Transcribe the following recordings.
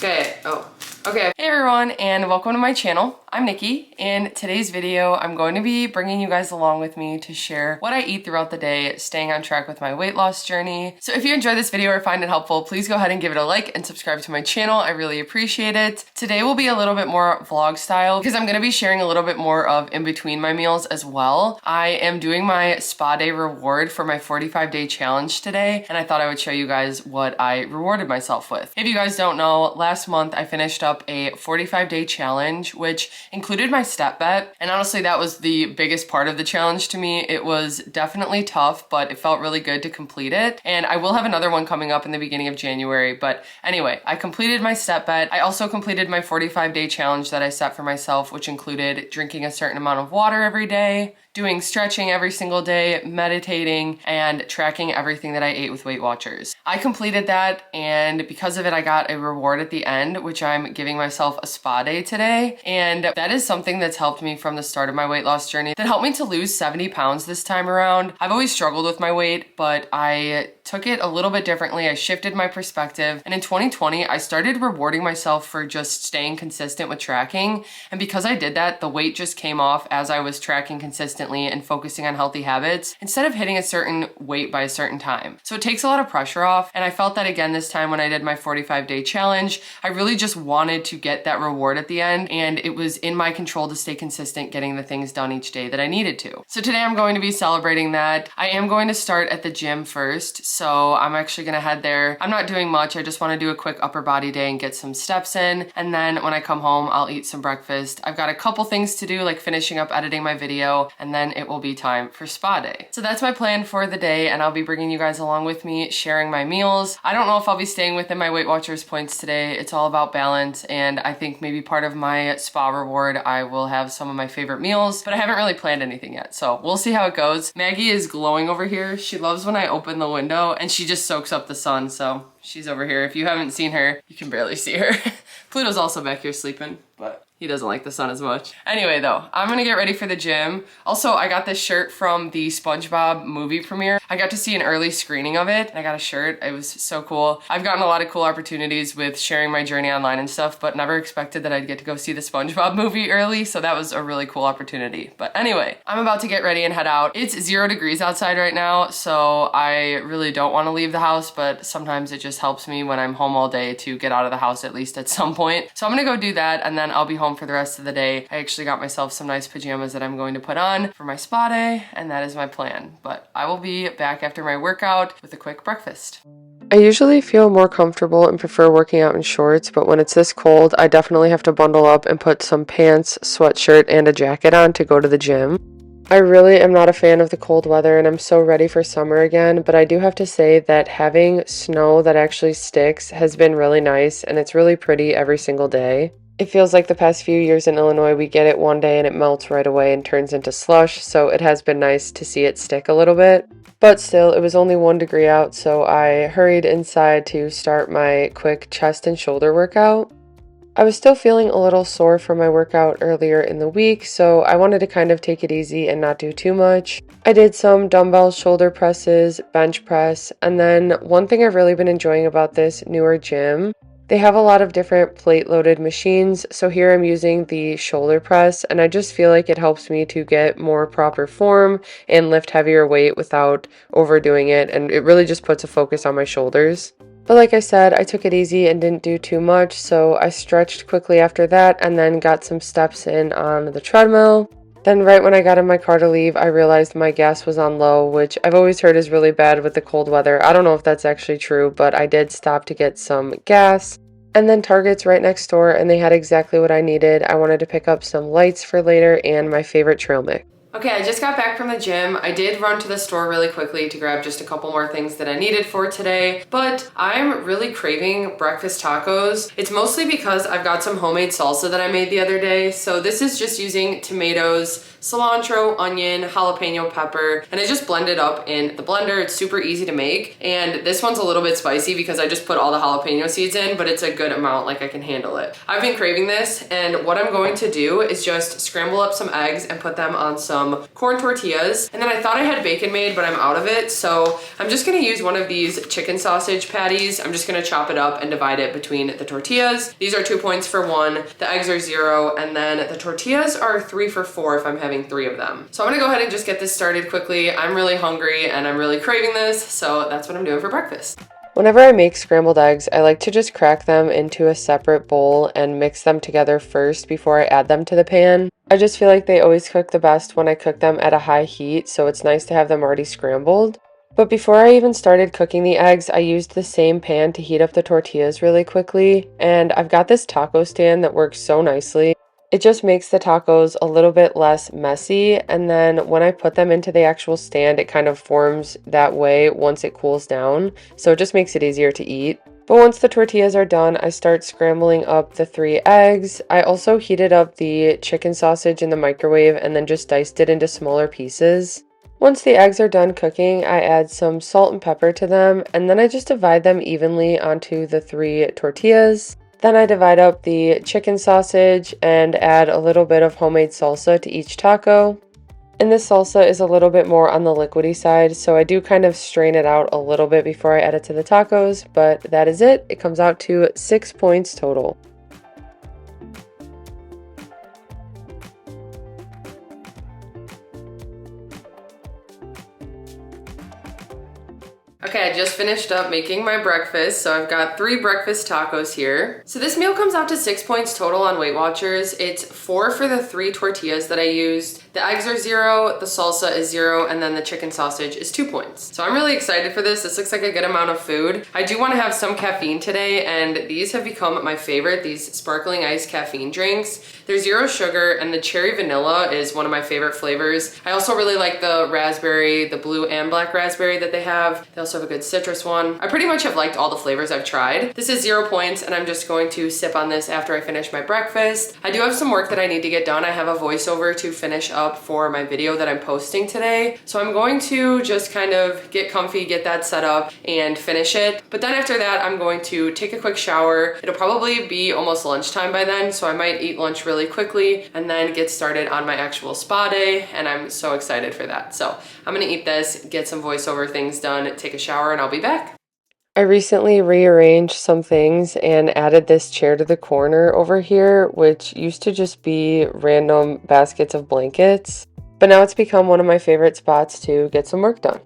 Okay, okay. Hey everyone, and welcome to my channel. I'm Nikki. In today's video, I'm going to be bringing you guys along with me to share what I eat throughout the day, staying on track with my weight loss journey. So if you enjoy this video or find it helpful, please go ahead and give it a like and subscribe to my channel. I really appreciate it. Today will be a little bit more vlog style because I'm going to be sharing a little bit more of in between my meals as well. I am doing my spa day reward for my 45-day challenge today, and I thought I would show you guys what I rewarded myself with. If you guys don't know, last month I finished up a 45-day challenge, which included my step bet. And honestly, that was the biggest part of the challenge to me. It was definitely tough, but it felt really good to complete it. And I will have another one coming up in the beginning of January. But anyway, I completed my step bet. I also completed my 45-day challenge that I set for myself, which included drinking a certain amount of water every day, doing stretching every single day, meditating, and tracking everything that I ate with WeightWatchers. I completed that, and because of it, I got a reward at the end, which I'm giving myself a spa day today. And that is something that's helped me from the start of my weight loss journey, that helped me to lose 70 pounds this time around. I've always struggled with my weight, but I took it a little bit differently. I shifted my perspective, and in 2020, I started rewarding myself for just staying consistent with tracking. And because I did that, the weight just came off as I was tracking consistently and focusing on healthy habits instead of hitting a certain weight by a certain time. So it takes a lot of pressure off, and I felt that again this time when I did my 45-day challenge. I really just wanted to get that reward at the end, and it was in my control to stay consistent getting the things done each day that I needed to. So today I'm going to be celebrating that. I am going to start at the gym first, so I'm actually gonna head there. I'm not doing much, I just wanna do a quick upper body day and get some steps in, and then when I come home, I'll eat some breakfast. I've got a couple things to do, like finishing up editing my video, and then it will be time for spa day. So that's my plan for the day, and I'll be bringing you guys along with me, sharing my meals. I don't know if I'll be staying within my WeightWatchers points today. It's all about balance, and I think maybe part of my spa reward, I will have some of my favorite meals, but I haven't really planned anything yet, so we'll see how it goes. Maggie is glowing over here. She loves when I open the window, and she just soaks up the sun, so she's over here. If you haven't seen her, you can barely see her. Pluto's also back here sleeping, but he doesn't like the sun as much. Anyway though, I'm gonna get ready for the gym. Also, I got this shirt from the SpongeBob movie premiere. I got to see an early screening of it, and I got a shirt. It was so cool. I've gotten a lot of cool opportunities with sharing my journey online and stuff, but never expected that I'd get to go see the SpongeBob movie early, so that was a really cool opportunity. But anyway, I'm about to get ready and head out. It's 0 degrees outside right now, so I really don't wanna leave the house, but sometimes it just helps me when I'm home all day to get out of the house at least at some point. So I'm gonna go do that, and then I'll be home for the rest of the day. I actually got myself some nice pajamas that I'm going to put on for my spa day, and that is my plan. But I will be back after my workout with a quick breakfast. I usually feel more comfortable and prefer working out in shorts, but when it's this cold, I definitely have to bundle up and put some pants, sweatshirt, and a jacket on to go to the gym. I really am not a fan of the cold weather, and I'm so ready for summer again, but I do have to say that having snow that actually sticks has been really nice, and it's really pretty every single day. It feels like the past few years in Illinois, we get it one day and it melts right away and turns into slush, so it has been nice to see it stick a little bit. But still, it was only 1 degree out, so I hurried inside to start my quick chest and shoulder workout. I was still feeling a little sore from my workout earlier in the week, so I wanted to kind of take it easy and not do too much. I did some dumbbell shoulder presses, bench press, and then one thing I've really been enjoying about this newer gym, they have a lot of different plate-loaded machines, so here I'm using the shoulder press, and I just feel like it helps me to get more proper form and lift heavier weight without overdoing it, and it really just puts a focus on my shoulders. But like I said, I took it easy and didn't do too much, so I stretched quickly after that and then got some steps in on the treadmill. Then right when I got in my car to leave, I realized my gas was on low, which I've always heard is really bad with the cold weather. I don't know if that's actually true, but I did stop to get some gas. And then Target's right next door, and they had exactly what I needed. I wanted to pick up some lights for later and my favorite trail mix. Okay, I just got back from the gym. I did run to the store really quickly to grab just a couple more things that I needed for today, but I'm really craving breakfast tacos. It's mostly because I've got some homemade salsa that I made the other day. So this is just using tomatoes, cilantro, onion, jalapeno pepper, and I just blend it up in the blender. It's super easy to make, and this one's a little bit spicy because I just put all the jalapeno seeds in, but it's a good amount, like I can handle it. I've been craving this, and what I'm going to do is just scramble up some eggs and put them on some corn tortillas. And then I thought I had bacon made, but I'm out of it, so I'm just gonna use one of these chicken sausage patties. I'm just gonna chop it up and divide it between the tortillas. These are 2 points for one, the eggs are 0, and then the tortillas are 3 for 4 if I'm having 3 of them. So I'm gonna go ahead and just get this started quickly. I'm really hungry and I'm really craving this, so that's what I'm doing for breakfast. Whenever I make scrambled eggs, I like to just crack them into a separate bowl and mix them together first before I add them to the pan. I just feel like they always cook the best when I cook them at a high heat, so it's nice to have them already scrambled. But before I even started cooking the eggs, I used the same pan to heat up the tortillas really quickly, and I've got this taco stand that works so nicely. It just makes the tacos a little bit less messy, and then when I put them into the actual stand, it kind of forms that way once it cools down, so it just makes it easier to eat. But once the tortillas are done, I start scrambling up the 3 eggs. I also heated up the chicken sausage in the microwave and then just diced it into smaller pieces. Once the eggs are done cooking, I add some salt and pepper to them, and then I just divide them evenly onto the 3 tortillas. Then I divide up the chicken sausage and add a little bit of homemade salsa to each taco. And this salsa is a little bit more on the liquidy side, so I do kind of strain it out a little bit before I add it to the tacos, but that is it. It comes out to 6 points total. Okay, I just finished up making my breakfast, so I've got 3 breakfast tacos here. So this meal comes out to 6 points total on WeightWatchers. It's 4 for the 3 tortillas that I used. The eggs are 0, the salsa is 0, and then the chicken sausage is 2 points. So I'm really excited for this. This looks like a good amount of food. I do want to have some caffeine today, and these have become my favorite, these sparkling ice caffeine drinks. They're 0 sugar, and the cherry vanilla is one of my favorite flavors. I also really like the raspberry, the blue and black raspberry that they have. They also have a good citrus one. I pretty much have liked all the flavors I've tried. This is 0 points, and I'm just going to sip on this after I finish my breakfast. I do have some work that I need to get done. I have a voiceover to finish up for my video that I'm posting today. So I'm going to just kind of get comfy, get that set up, and finish it. But then after that, I'm going to take a quick shower. It'll probably be almost lunchtime by then, so I might eat lunch really quickly and then get started on my actual spa day, and I'm so excited for that. So I'm gonna eat this, get some voiceover things done, take a shower, and I'll be back. I recently rearranged some things and added this chair to the corner over here, which used to just be random baskets of blankets, but now it's become one of my favorite spots to get some work done.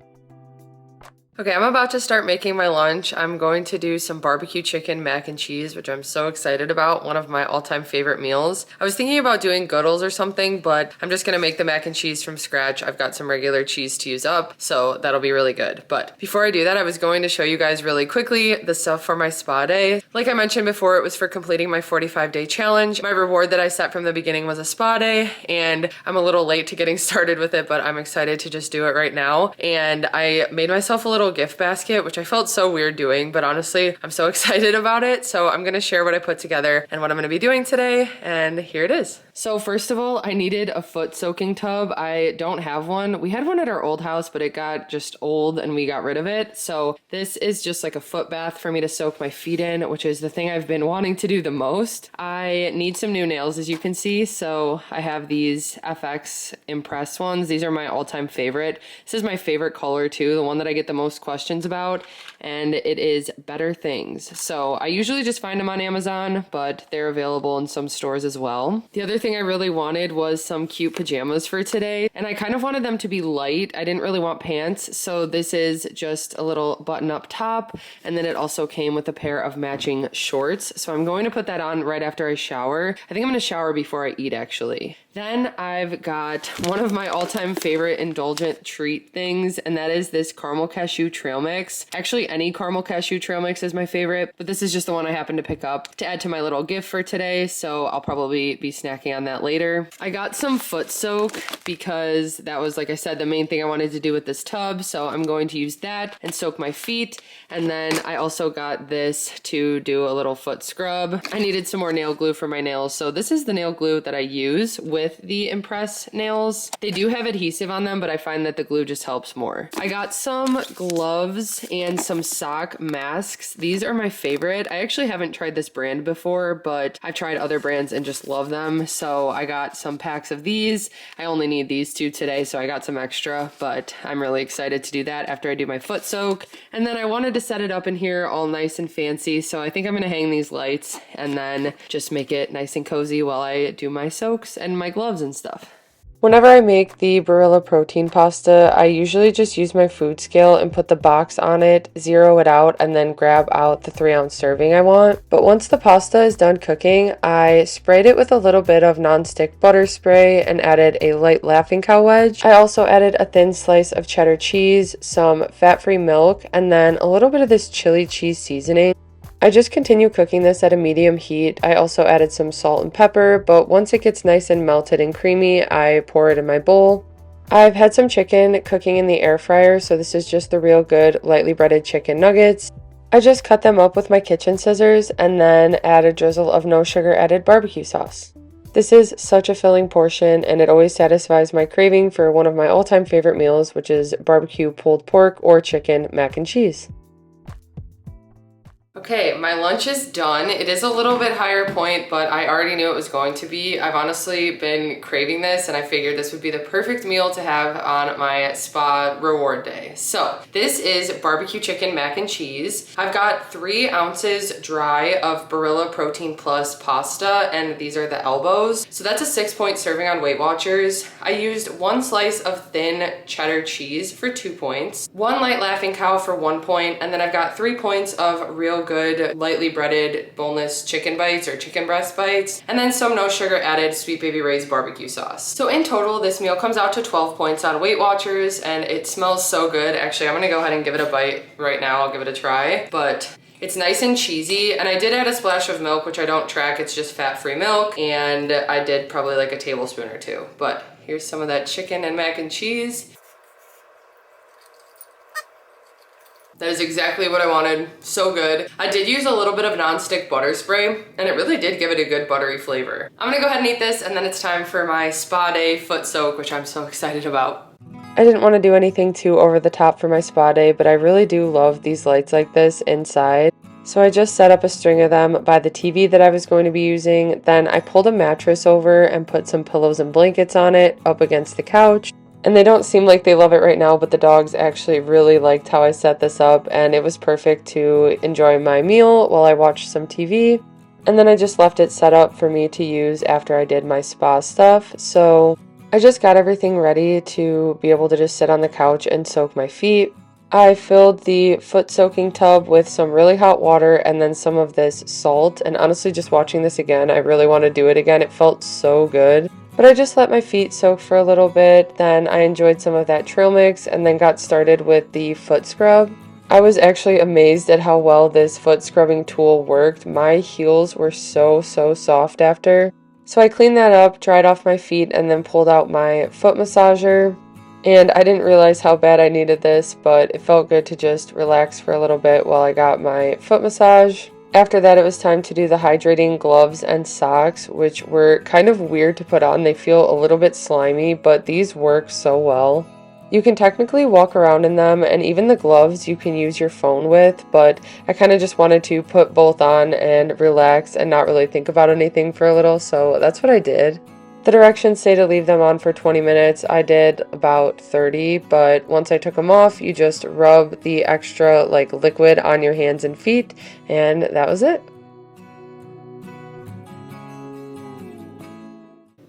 Okay, I'm about to start making my lunch. I'm going to do some barbecue chicken mac and cheese, which I'm so excited about, one of my all-time favorite meals. I was thinking about doing Goodles or something, but I'm just gonna make the mac and cheese from scratch. I've got some regular cheese to use up, so that'll be really good. But before I do that, I was going to show you guys really quickly the stuff for my spa day. Like I mentioned before, it was for completing my 45-day challenge. My reward that I set from the beginning was a spa day, and I'm a little late to getting started with it, but I'm excited to just do it right now. And I made myself a little gift basket, which I felt so weird doing, but honestly, I'm so excited about it. So I'm gonna share what I put together and what I'm gonna be doing today, and here it is. So first of all, I needed a foot soaking tub. I don't have one. We had one at our old house, but it got just old and we got rid of it. So this is just like a foot bath for me to soak my feet in, which is the thing I've been wanting to do the most. I need some new nails, as you can see. So I have these FX Impress ones. These are my all-time favorite. This is my favorite color too, the one that I get the most questions about, and it is Better Things. So I usually just find them on Amazon, but they're available in some stores as well. The other thing I really wanted was some cute pajamas for today, and I kind of wanted them to be light. I didn't really want pants, so this is just a little button-up top, and then it also came with a pair of matching shorts. So I'm going to put that on right after I shower. I think I'm going to shower before I eat, actually. Then I've got one of my all-time favorite indulgent treat things, and that is this caramel cashew trail mix. Actually, any caramel cashew trail mix is my favorite, but this is just the one I happened to pick up to add to my little gift for today, so I'll probably be snacking on that later. I got some foot soak because that was, like I said, the main thing I wanted to do with this tub. So I'm going to use that and soak my feet. And then I also got this to do a little foot scrub. I needed some more nail glue for my nails. So this is the nail glue that I use with the Impress nails. They do have adhesive on them, but I find that the glue just helps more. I got some gloves and some sock masks. These are my favorite. I actually haven't tried this brand before, but I've tried other brands and just love them. So I got some packs of these. I only need these two today, so I got some extra, but I'm really excited to do that after I do my foot soak. And then I wanted to set it up in here all nice and fancy, so I think I'm gonna hang these lights and then just make it nice and cozy while I do my soaks and my gloves and stuff. Whenever I make the Barilla protein pasta, I usually just use my food scale and put the box on it, zero it out, and then grab out the 3-ounce serving I want. But once the pasta is done cooking, I sprayed it with a little bit of nonstick butter spray and added a light Laughing Cow wedge. I also added a thin slice of cheddar cheese, some fat-free milk, and then a little bit of this chili cheese seasoning. I just continue cooking this at a medium heat. I also added some salt and pepper, but once it gets nice and melted and creamy, I pour it in my bowl. I've had some chicken cooking in the air fryer, so this is just the real good lightly breaded chicken nuggets. I just cut them up with my kitchen scissors and then add a drizzle of no sugar added barbecue sauce. This is such a filling portion, and it always satisfies my craving for one of my all-time favorite meals, which is barbecue pulled pork or chicken mac and cheese. Okay, my lunch is done. It is a little bit higher point, but I already knew it was going to be. I've honestly been craving this, and I figured this would be the perfect meal to have on my spa reward day. So this is barbecue chicken mac and cheese. I've got 3 ounces dry of Barilla Protein Plus pasta, and these are the elbows. So that's a 6-point serving on WeightWatchers. I used 1 slice of thin cheddar cheese for 2 points, 1 light Laughing Cow for 1 point, and then I've got 3 points of real good lightly breaded boneless chicken bites or chicken breast bites, and then some no sugar added Sweet Baby Ray's barbecue sauce. So in total, this meal comes out to 12 points on WeightWatchers, and it smells so good. Actually, I'm gonna go ahead and give it a bite right now. I'll give it a try, but it's nice and cheesy, and I did add a splash of milk, which I don't track. It's just fat-free milk, and I did probably like a tablespoon or 2. But here's some of that chicken and mac and cheese. That is exactly what I wanted. So good. I did use a little bit of nonstick butter spray, and it really did give it a good buttery flavor. I'm gonna go ahead and eat this, and then it's time for my spa day foot soak, which I'm so excited about. I didn't want to do anything too over the top for my spa day, but I really do love these lights like this inside. So I just set up a string of them by the TV that I was going to be using. Then I pulled a mattress over and put some pillows and blankets on it up against the couch. And they don't seem like they love it right now, but the dogs actually really liked how I set this up, and it was perfect to enjoy my meal while I watched some TV. And then I just left it set up for me to use after I did my spa stuff. So I just got everything ready to be able to just sit on the couch and soak my feet. I filled the foot soaking tub with some really hot water and then some of this salt. And honestly, just watching this again, I really want to do it again. It felt so good. But I just let my feet soak for a little bit, then I enjoyed some of that trail mix and then got started with the foot scrub. I was actually amazed at how well this foot scrubbing tool worked. My heels were so soft after. So I cleaned that up, dried off my feet, and then pulled out my foot massager. And I didn't realize how bad I needed this, but it felt good to just relax for a little bit while I got my foot massage. After that, it was time to do the hydrating gloves and socks, which were kind of weird to put on. They feel a little bit slimy, but these work so well. You can technically walk around in them, and even the gloves you can use your phone with, but I kind of just wanted to put both on and relax and not really think about anything for a little, so that's what I did. The directions say to leave them on for 20 minutes. I did about 30, but once I took them off, you just rub the extra liquid on your hands and feet, and that was it.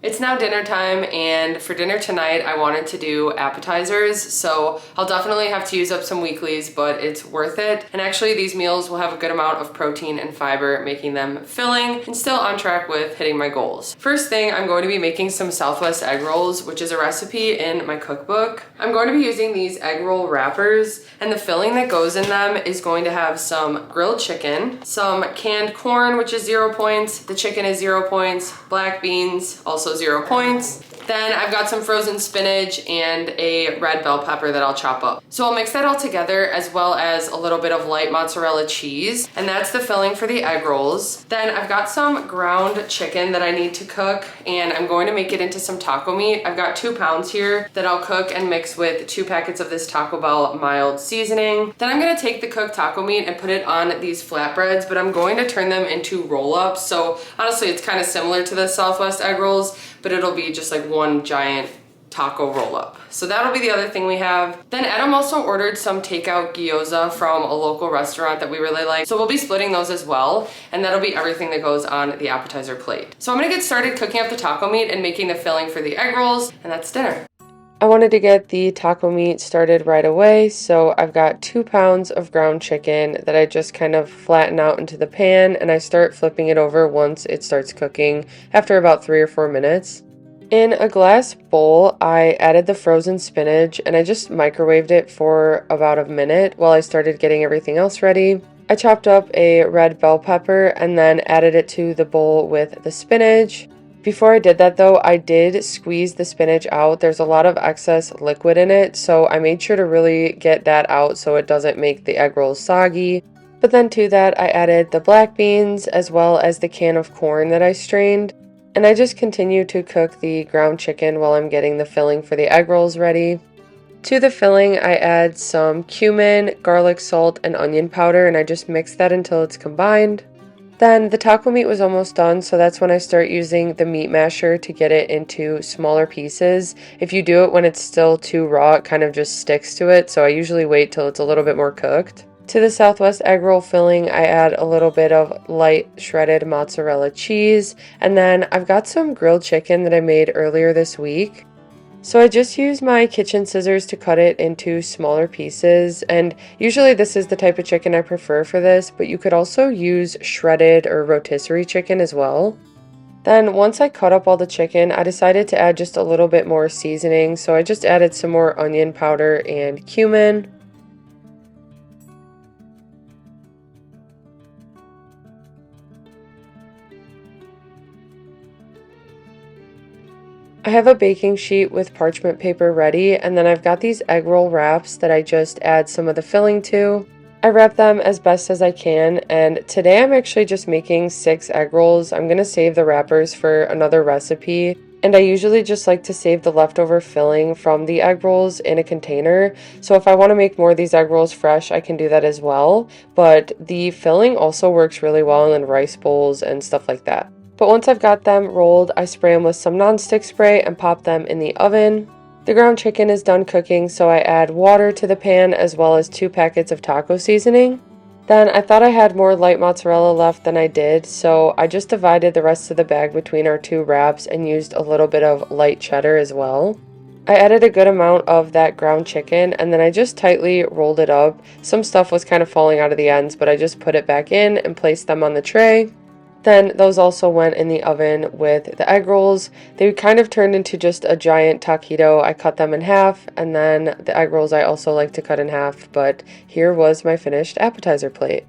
It's now dinner time, and for dinner tonight I wanted to do appetizers, so I'll definitely have to use up some weeklies, but it's worth it. And actually these meals will have a good amount of protein and fiber, making them filling and still on track with hitting my goals. First thing, I'm going to be making some Southwest egg rolls, which is a recipe in my cookbook. I'm going to be using these egg roll wrappers, and the filling that goes in them is going to have some grilled chicken, some canned corn, which is 0 points, the chicken is 0 points, black beans, also 0 points. Then I've got some frozen spinach and a red bell pepper that I'll chop up. So I'll mix that all together, as well as a little bit of light mozzarella cheese, and that's the filling for the egg rolls. Then I've got some ground chicken that I need to cook, and I'm going to make it into some taco meat. I've got 2 pounds here that I'll cook and mix with 2 packets of this Taco Bell mild seasoning. Then I'm gonna take the cooked taco meat and put it on these flatbreads, but I'm going to turn them into roll-ups. So honestly, it's kind of similar to the Southwest egg rolls, but it'll be just like one giant taco roll-up. So that'll be the other thing we have. Then Adam also ordered some takeout gyoza from a local restaurant that we really like. So we'll be splitting those as well, and that'll be everything that goes on the appetizer plate. So I'm gonna get started cooking up the taco meat and making the filling for the egg rolls, and that's dinner. I wanted to get the taco meat started right away, so I've got 2 pounds of ground chicken that I just kind of flatten out into the pan, and I start flipping it over once it starts cooking after about 3 or 4 minutes. In a glass bowl, I added the frozen spinach, and I just microwaved it for about a minute while I started getting everything else ready. I chopped up a red bell pepper and then added it to the bowl with the spinach. Before I did that though, I did squeeze the spinach out. There's a lot of excess liquid in it, so I made sure to really get that out so it doesn't make the egg rolls soggy. But then to that, I added the black beans as well as the can of corn that I strained. And I just continue to cook the ground chicken while I'm getting the filling for the egg rolls ready. To the filling, I add some cumin, garlic salt, and onion powder, and I just mix that until it's combined. Then the taco meat was almost done, so that's when I start using the meat masher to get it into smaller pieces. If you do it when it's still too raw, it kind of just sticks to it, so I usually wait till it's a little bit more cooked. To the Southwest egg roll filling, I add a little bit of light shredded mozzarella cheese, and then I've got some grilled chicken that I made earlier this week. So I just use my kitchen scissors to cut it into smaller pieces, and usually this is the type of chicken I prefer for this, but you could also use shredded or rotisserie chicken as well. Then once I cut up all the chicken, I decided to add just a little bit more seasoning, so I just added some more onion powder and cumin. I have a baking sheet with parchment paper ready, and then I've got these egg roll wraps that I just add some of the filling to. I wrap them as best as I can, and today I'm actually just making 6 egg rolls. I'm going to save the wrappers for another recipe, and I usually just like to save the leftover filling from the egg rolls in a container. So if I want to make more of these egg rolls fresh, I can do that as well, but the filling also works really well in rice bowls and stuff like that. But once I've got them rolled, I spray them with some nonstick spray and pop them in the oven. The ground chicken is done cooking, so I add water to the pan as well as 2 packets of taco seasoning. Then I thought I had more light mozzarella left than I did, so I just divided the rest of the bag between our 2 wraps and used a little bit of light cheddar as well. I added a good amount of that ground chicken, and then I just tightly rolled it up. Some stuff was kind of falling out of the ends, but I just put it back in and placed them on the tray. Then those also went in the oven with the egg rolls. They kind of turned into just a giant taquito. I cut them in half, and then the egg rolls I also like to cut in half, but here was my finished appetizer plate.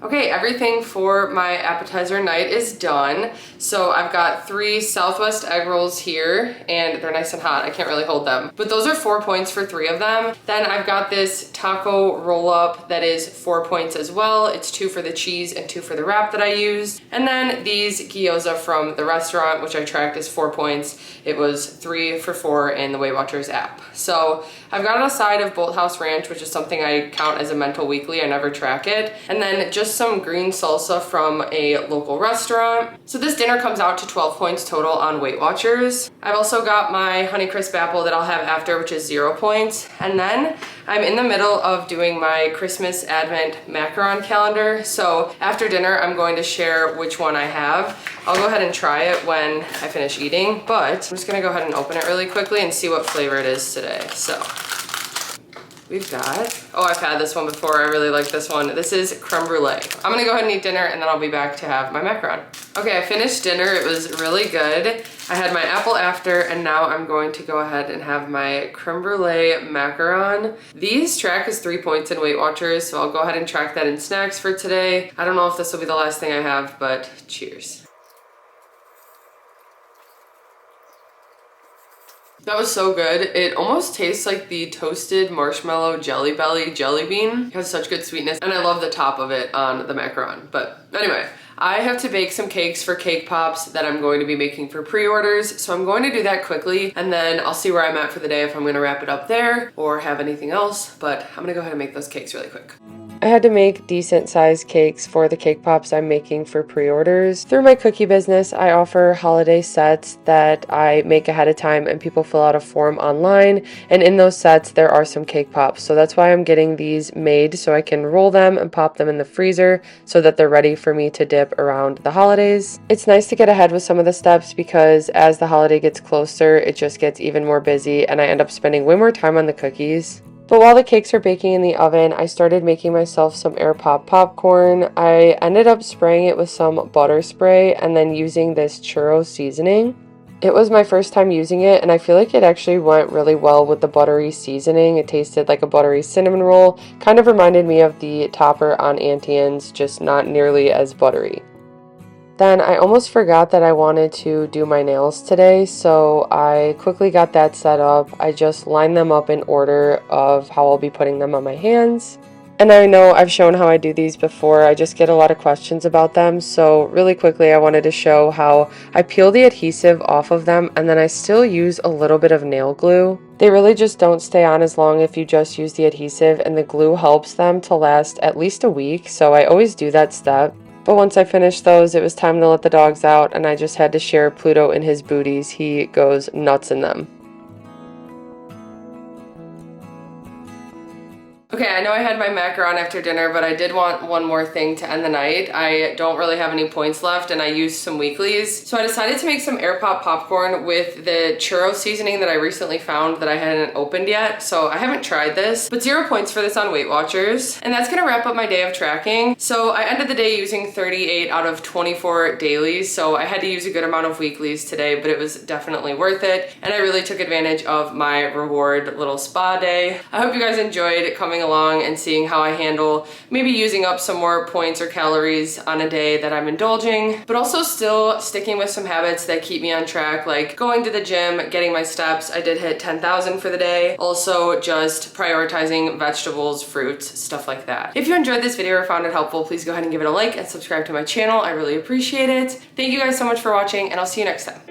Okay, everything for my appetizer night is done. So I've got 3 Southwest egg rolls here, and they're nice and hot. I can't really hold them. But those are 4 points for 3 of them. Then I've got this taco roll-up that is 4 points as well. It's 2 for the cheese and 2 for the wrap that I used. And then these gyoza from the restaurant, which I tracked as 4 points. It was 3 for 4 in the WeightWatchers app. So I've got a side of Bolt House Ranch, which is something I count as a mental weekly. I never track it. And then just just some green salsa from a local restaurant. So this dinner comes out to 12 points total on WeightWatchers. I've also got my Honeycrisp apple that I'll have after, which is 0 points. And then I'm in the middle of doing my Christmas Advent macaron calendar. So after dinner, I'm going to share which one I have. I'll go ahead and try it when I finish eating, but I'm just gonna go ahead and open it really quickly and see what flavor it is today. So we've got, oh, I've had this one before. I really like this one. This is creme brulee. I'm gonna go ahead and eat dinner and then I'll be back to have my macaron. Okay, I finished dinner. It was really good. I had my apple after, and now I'm going to go ahead and have my creme brulee macaron. These track as 3 points in WeightWatchers, so I'll go ahead and track that in snacks for today. I don't know if this will be the last thing I have, but cheers. That was so good. It almost tastes like the toasted marshmallow Jelly Belly jelly bean. It has such good sweetness, and I love the top of it on the macaron. But anyway, I have to bake some cakes for cake pops that I'm going to be making for pre-orders. So I'm going to do that quickly, and then I'll see where I'm at for the day, if I'm gonna wrap it up there or have anything else. But I'm gonna go ahead and make those cakes really quick. I had to make decent sized cakes for the cake pops I'm making for pre-orders. Through my cookie business, I offer holiday sets that I make ahead of time, and people fill out a form online, and in those sets there are some cake pops. So that's why I'm getting these made, so I can roll them and pop them in the freezer so that they're ready for me to dip around the holidays. It's nice to get ahead with some of the steps, because as the holiday gets closer, it just gets even more busy and I end up spending way more time on the cookies. But while the cakes are baking in the oven, I started making myself some air pop popcorn. I ended up spraying it with some butter spray and then using this churro seasoning. It was my first time using it, and I feel like it actually went really well with the buttery seasoning. It tasted like a buttery cinnamon roll. Kind of reminded me of the topper on Auntie Anne's, just not nearly as buttery. Then I almost forgot that I wanted to do my nails today, so I quickly got that set up. I just lined them up in order of how I'll be putting them on my hands. And I know I've shown how I do these before. I just get a lot of questions about them, so really quickly I wanted to show how I peel the adhesive off of them, and then I still use a little bit of nail glue. They really just don't stay on as long if you just use the adhesive, and the glue helps them to last at least a week, so I always do that step. But once I finished those, it was time to let the dogs out, and I just had to share Pluto in his booties. He goes nuts in them. Okay, I know I had my macaron after dinner, but I did want one more thing to end the night. I don't really have any points left, and I used some weeklies. So I decided to make some air pop popcorn with the churro seasoning that I recently found that I hadn't opened yet. So I haven't tried this, but 0 points for this on WeightWatchers. And that's gonna wrap up my day of tracking. So I ended the day using 38 out of 24 dailies. So I had to use a good amount of weeklies today, but it was definitely worth it. And I really took advantage of my reward little spa day. I hope you guys enjoyed coming along and seeing how I handle maybe using up some more points or calories on a day that I'm indulging, but also still sticking with some habits that keep me on track, like going to the gym, getting my steps. I did hit 10,000 for the day. Also just prioritizing vegetables, fruits, stuff like that. If you enjoyed this video or found it helpful, please go ahead and give it a like and subscribe to my channel. I really appreciate it. Thank you guys so much for watching, and I'll see you next time.